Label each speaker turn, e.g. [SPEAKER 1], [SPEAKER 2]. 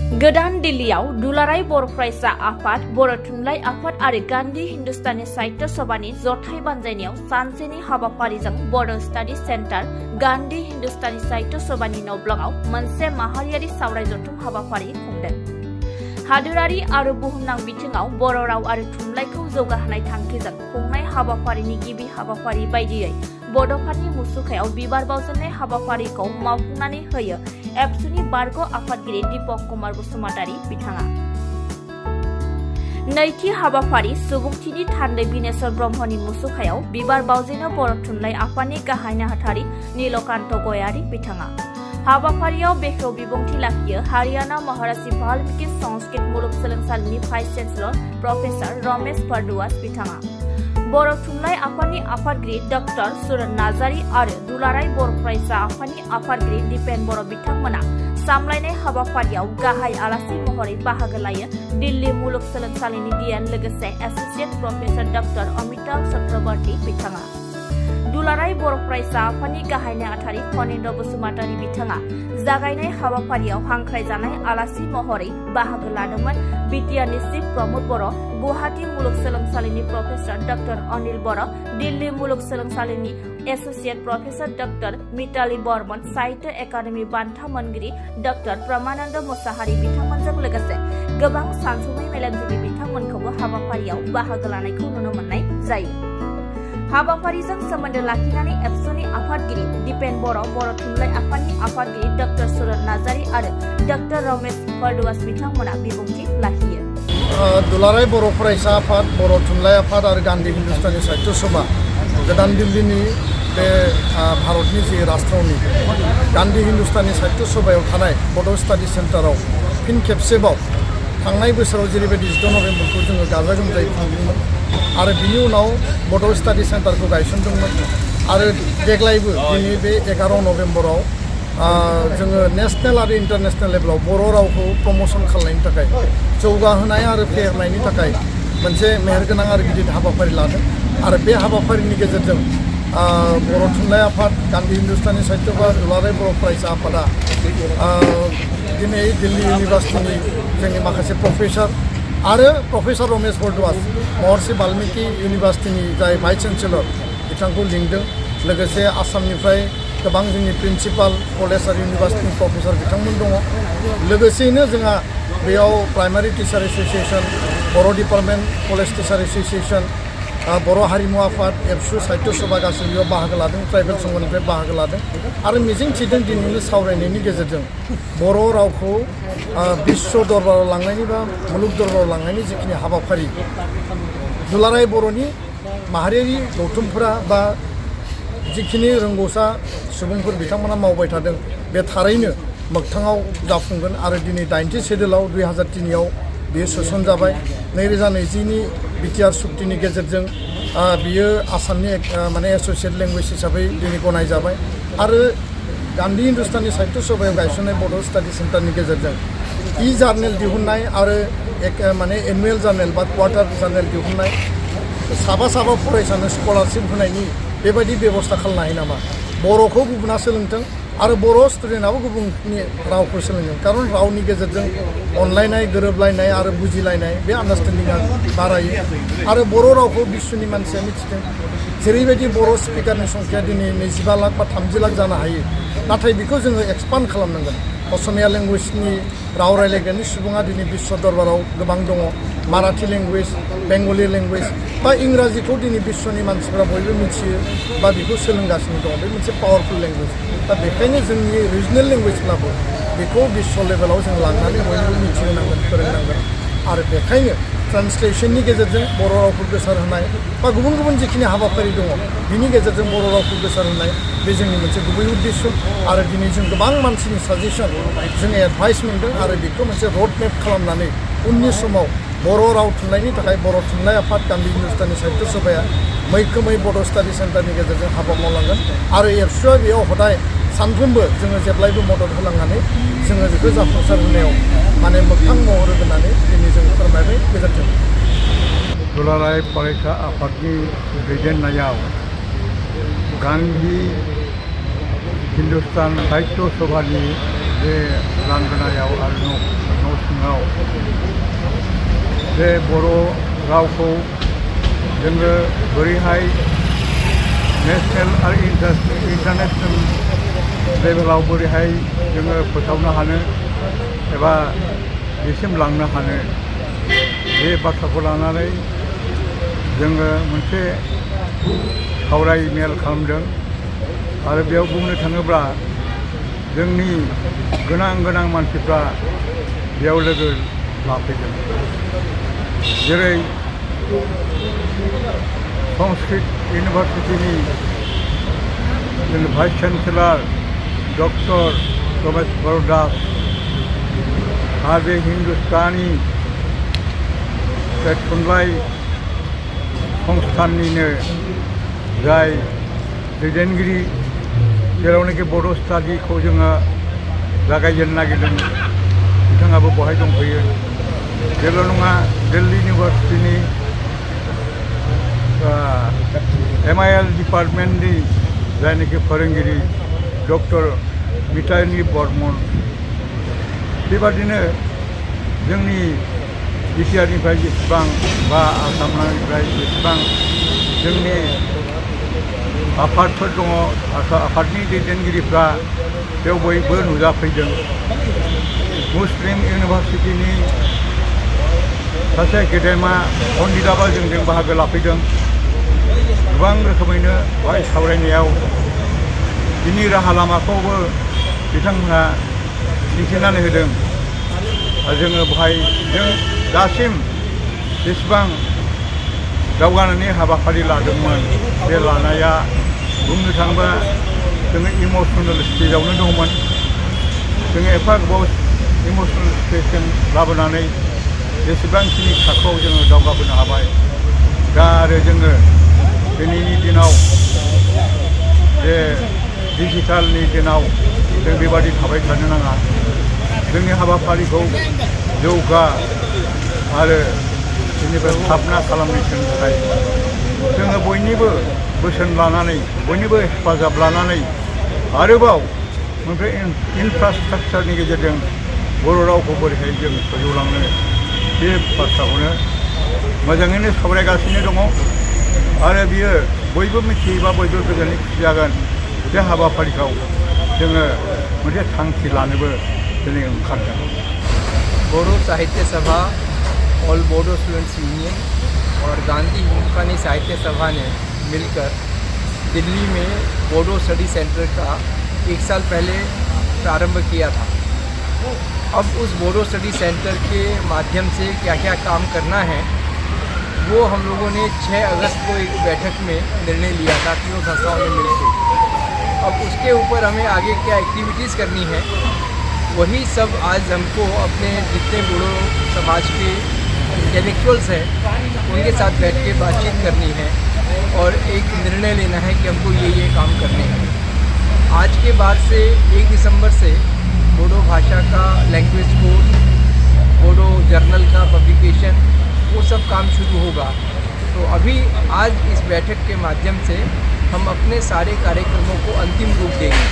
[SPEAKER 1] गोदान दिल्लीयाव दुलाराय बर' फरायसा आफाद, बर' थुनलाइ आफाद आरो गान्धी हिन्दुस्तानी साहित्य सभानि जथाइ बानजायनायाव सानसेनि हाबाफारिजों बर' स्टाडि सेन्टार गान्धी हिन्दुस्तानी साहित्य सभानि न' ब्लकआव मोनसे माहारियारि सावराय जथुम हाबाफारि खुंदों। हादोरारि आरो बुहुमनां बिथिङाव बर' राव आरो थुनलाइखौ जौगाहोनाय थांखिजों खुंनाय हाबाफारिनि गिबि हाबाफारि बायदियै बड'फानि मुसुखायाव बिबार बावजेननाय हाबाफारिखौ मावफुंनानै होयो एबसुनि बारग' आफादगिरि दीपक कुमार बसुमतारी बिथाङा। नैथि हाबाफारि सुबुंथिनि थान्दै बिनेश्वर ब्रह्मनि मुसुखायाव बिबार बावजेनो बर' थुनलाइ आफादनि गाहाय नेहाथारि नीलकान्त गयारी बिथाङा। हाबाफारियाव बेखेव बिबुंथि लाखियो हारियाना महाराष्ट्र वाल्मीकि संस्कृत मुलुगसोलोंसालिनि vice chancellor professor Ramesh Bhardwaj बिथाङा। बर' थुनलाइ आफादनि आफादगिरि डॉक्टर सुरन नार्जारी आरो दुलाराय बर' फरायसा आफादनि आफादगिरि दिपेन बर' बिथांमोना सामलायनाय हाबाफारियाव गाहाय आलासि महरै बाहागो लायो दिल्ली मुलुगसोलोंसालिनि डिएन लोगोसे एसोसिएट प्रफेसर डॉक्टर अमिताभ चक्रवर्ती बिथाङा। दुलाराय बर' फरायसा आफादनि गाहाय नेहाथारि फणीन्द्र बसुमतारी बिथाङा जागायनाय हाबाफारियाव हांख्रायजानाय आलासि महरै बाहागो लादोंमोन बिटिआरनि चिफ प्रमोद बर', गुवाहाटी मुलुगसोलोंसालिनि प्रफेसर डॉक्टर अनिल बर', दिल्ली मुलुगसोलोंसालिनि associate professor doctor Mitali Barman, Sahitya Akademi बान्था मोनगिरि डॉक्टर प्रमानन्द मुसाहारि बिथांमोनजों लोगोसे गोबां सानसुमै मेलेमजिबि बिथांमोनखौबो हाबाफारियाव बाहागो लानायखौ नुनो मोननाय जायो। हाबाफारिजों सोमोन्दो लाखिनानै एबसुनि आफादगिरि दिपेन बर', बर' थुनलाइ आफादनि आफादगिरि डॉक्टर सुरन नार्जारी आरो डॉक्टर रमेश भारद्वाज बिथांमोना बिबुंथि लाखियो।
[SPEAKER 2] दुलाराय बर' फरायसा आफाद, बर' थुनलाइ आफाद आरो गान्धी हिन्दुस्तानी साहित्य सभा गोदान दिल्लीनि बे भारतनि जि राजथावनि गान्धी हिन्दुस्तानी साहित्य सभायाव थानाय बड' स्टाडि सेन्टाराव फिन खेबसेबाव थांनाय बोसोराव जेरैबायदि 16 नभेम्बरखौ जोङो गाजा गोमजायै खुंदोंमोन आरो बिनि उनाव बड' स्टाडि सेन्टारखौ गायसनदोंमोन आरो देग्लायबो दिनै बे 11 नभेम्बराव जोङो नेसनेल आरो इन्टारनेसनेल लेभेलाव बर' रावखौ प्रम'सन खालामनायनि थाखाय जौगाहोनाय आरो फेहेरनायनि थाखाय मोनसे मेहेरगोनां आरो गिदिर हाबाफारि लादों आरो बे हाबाफारिनि गेजेरजों बर' थुनलाइ आफाद, गान्धी हिन्दुस्तानी साहित्य सभा, दुलाराय बर' फरायसा आफादा दिनै दिल्ली इउनिभार्सिटिनि जोंनि माखासे प्रफेसर आरो प्रफेसर रमेश भारद्वाज महर्षि वाल्मीकि इउनिभार्सिटिनि जाय भाइस चेन्सेलर बिथांखौ लिंदों लोगोसे आसामनिफ्राय गोबां जोंनि प्रिन्सिपाल कलेज आरो इउनिभार्सिटिनि प्रफेसर बिथांमोन दङ। लोगोसेयैनो जोंहा बेयाव प्राइमारि टिचार एस'सिएसन, बर' डिपार्टमेन्ट कलेज टिचार एस'सिएसन, बर' हारिमु आफाद, एबसु साहित्य सभा गासैबो बेयाव बाहागो लादों, ट्राइबेल संघनिफ्राय बाहागो लादों आरो मिजिं थिदों दिनैनि सावरायनायनि गेजेरजों बर' रावखौ विश्व दरबाराव लांनायनि बा मुलुग दरबाराव लांनायनि जिखिनि हाबाफारि दुलाराय बर'नि माहारियारि गौथुमफोरा बा जिखिनि रोंगौसा सुबुंफोर बिथांमोना मावबाय थादों बे थारैनो मोगथाङाव जाफुंगोन आरो दिनै 80 शेड्युलाव 2003आव बेयो सोसनजाबाय। 2020नि बिटिआर सुक्तिनि गेजेरजों बियो आसामनि माने एस'सिएट लेंगुवेज हिसाबै दिनै गनायजाबाय आरो गान्धी हिन्दुस्तानी साहित्य सभायाव गायसननाय बड' स्टाडि सेन्टारनि गेजेरजों जार्नेल दिहुननाय आरो माने एनुवेल जार्नेल बा क्वार्टार जार्नेल दिहुननाय साबा फरायसानो स्कलारशिप होनायनि बेबायदि बेबस्था खालामनो हायो नामा? बर'खौ गुबुना सोलोंथों आरो बर' स्टुडेन्टआबो गुबुननि रावखौ सोलोंथों, खारन रावनि गेजेरजों अनलायनाय, गोरोबलायनाय आरो बुजिलायनाय बे आन्डारस्टेन्डिंआ बारायो आरो बर' रावखौ बिश्वनि मानसिया मिथिदों। जेरैबायदि बर' स्पिकारनि संख्या दिनै 25 लाख बा 30 लाख जानो हायो, नाथाय बेखौ जोङो एक्सपान्ड खालामनांगोन। असमिया लेंगुवेजनि राव रायलायग्रानि सुबुङा दिनै बिश्व दरबाराव गोबां दङ, माराठी लेंगुवेज, बेंगलि लेंगुवेज बा इंराजिखौ दिनै बिश्वनि मानसिफ्रा बयबो मिथियो बा बेखौ सोलोंगासिनो दङ। बे मोनसे पावारफुल लेंगुवेज। दा बेखायनो जोंनि रिजनेल लेंगुवेजब्लाबो बेखौ बिश्व लेभेलाव जों लांनानै बयबो मिथिहोनांगोन, फोरोंनांगोन आरो बेखायनो ट्रान्सलेसननि गेजेरजों बर' रावखौ गोसार होनाय बा गुबुन गुबुन जिखिनि हाबाफारि दङ बिनि गेजेरजों बर' रावखौ गोसार होनाय बे जोंनि मोनसे गुबै उद्देश्य आरो दिनै जों गोबां मानसिनि साजेसन जोङो एडभाइस मोनदों आरो बेखौ मोनसे रड मेप खालामनानै उननि समाव बर' राव थुनलाइनि थाखाय बर' थुनलाइ आफाद, गान्धी हिन्दुस्तानी साहित्य सभाया मैखोमै बड' स्टाडि सेन्टारनि गेजेरजों हाबा मावलांगोन आरो एबसुआ बेयाव हदाय सानफ्रोमबो जोङो जेब्लायबो मदद होलांनानै जोङो बेखौ जाफुंसार होनायाव माने मोगथां महर होनानै दिनै जों फोरमायबाय। गोजोन्थों।
[SPEAKER 3] दुलाराय फरायसा आफादनि दैदेननायाव गान्धी हिन्दुस्तान साहित्य सभानि बे लांगोनायाव आरो न' सिङाव बे बर' रावखौ जोङो बोरैहाय नेसनेल आरो इन्टारनेसनेल लेभेलाव बोरैहाय जोङो फोसावनो हानो एबा बेसिम लांनो हानो बे बाथ्राखौ लानानै जोङो मोनसे सावरायमेल खालामदों आरो बेयाव बुंनो थाङोब्ला जोंनि गोनां मानसिफ्रा बेयाव लोगो लाफैदों जेरै संस्कृत इउनिभार्सिटिनि vice chancellor doctor Ramesh Das आरो बे हिन्दुस्तानी बे थुनलाइ संस्थाननिनो जाय दैदेनगिरि जेरावनाखि बड' स्टाडिखौ जोङो जागायजेननो नागिरदों बिथाङाबो बहाय दंफैयो बेल' नङा दिल्ली इउनिभार्सिटिनि MIL डिपार्टमेन्टनि जायनाखि फोरोंगिरि डक्टर मिताली बर्मन बेबादिनो जोंनि बिटिआरनिफ्राय जेसेबां बा आसामनिफ्राय जेसेबां जोंनि आफादफोर दङ आफादनि दैदेनगिरिफ्रा बेयाव बयबो नुजाफैदों मुस्लिम इउनिभार्सिटिनि सासे गेदेमा पन्डिताबा जोंजों बाहागो लाफैदों गोबां रोखोमैनो बेवहाय सावरायनायाव बिनि राहा लामाखौबो बिथांमोनहा दिन्थिनानै होदों जोङो बेवहाय जों दासिम जेसेबां दावगानायनि हाबाफारि लादोंमोन बे लानाया बुंनो थाङोबा जोङो इमसनेल स्टेजावनो दंमोन जोङो एफा गोबाव इमसनेल स्टेजसिम लाबोनानै जेसेबांखिनि थाखोआव जोङो दावगाबोनो हाबाय दा आरो जोङो दिनैनि दिनाव बे डिजिटेलनि दिनाव जों बेबादि थाबाय थानो नाङा जोंनि हाबाफारिखौ जौगा आरो बेनिफ्राय स्थापना खालामनो थाखाय जोङो बयनिबो बोसोन लानानै बयनिबो हेफाजाब लानानै आरोबाव मोनसे इनफ्रास्ट्राक्चारनि गेजेरजों बर' रावखौ बोरैहाय जों फोजौलांनो बे बाथ्राखौनो मोजाङैनो सावरायगासिनो दङ आरो बियो बयबो मिथियोबा बयबो गोजोनै खुसि जागोन बे हाबाफारिखौ जोङो मोनसे थांखि लानोबो दिनै ओंखारदों
[SPEAKER 4] बोडो साहित्य सभा ऑल बोडो स्टूडेंट्स यूनियन और गांधी हिंदुस्तानी साहित्य सभा ने मिलकर दिल्ली में बोडो स्टडी सेंटर का 1 साल पहले प्रारंभ किया था। अब उस बोडो स्टडी सेंटर के माध्यम से क्या क्या काम करना है वो हम लोगों ने 6 अगस्त को एक बैठक में निर्णय लिया था तीनों संस्थाओं ने मिलकर। अब उसके ऊपर हमें आगे क्या एक्टिविटीज़ करनी है वही सब आज हमको अपने जितने बोडो समाज के इंटेलेक्चुअल्स हैं उनके साथ बैठ के बातचीत करनी है और एक निर्णय लेना है कि हमको ये काम करने हैं। आज के बाद से 1 दिसंबर से बोडो भाषा का लैंग्वेज कोर्स बोडो जर्नल का पब्लिकेशन वो सब काम शुरू होगा। तो अभी आज इस बैठक के माध्यम से हम अपने सारे कार्यक्रमों को अंतिम रूप देंगे।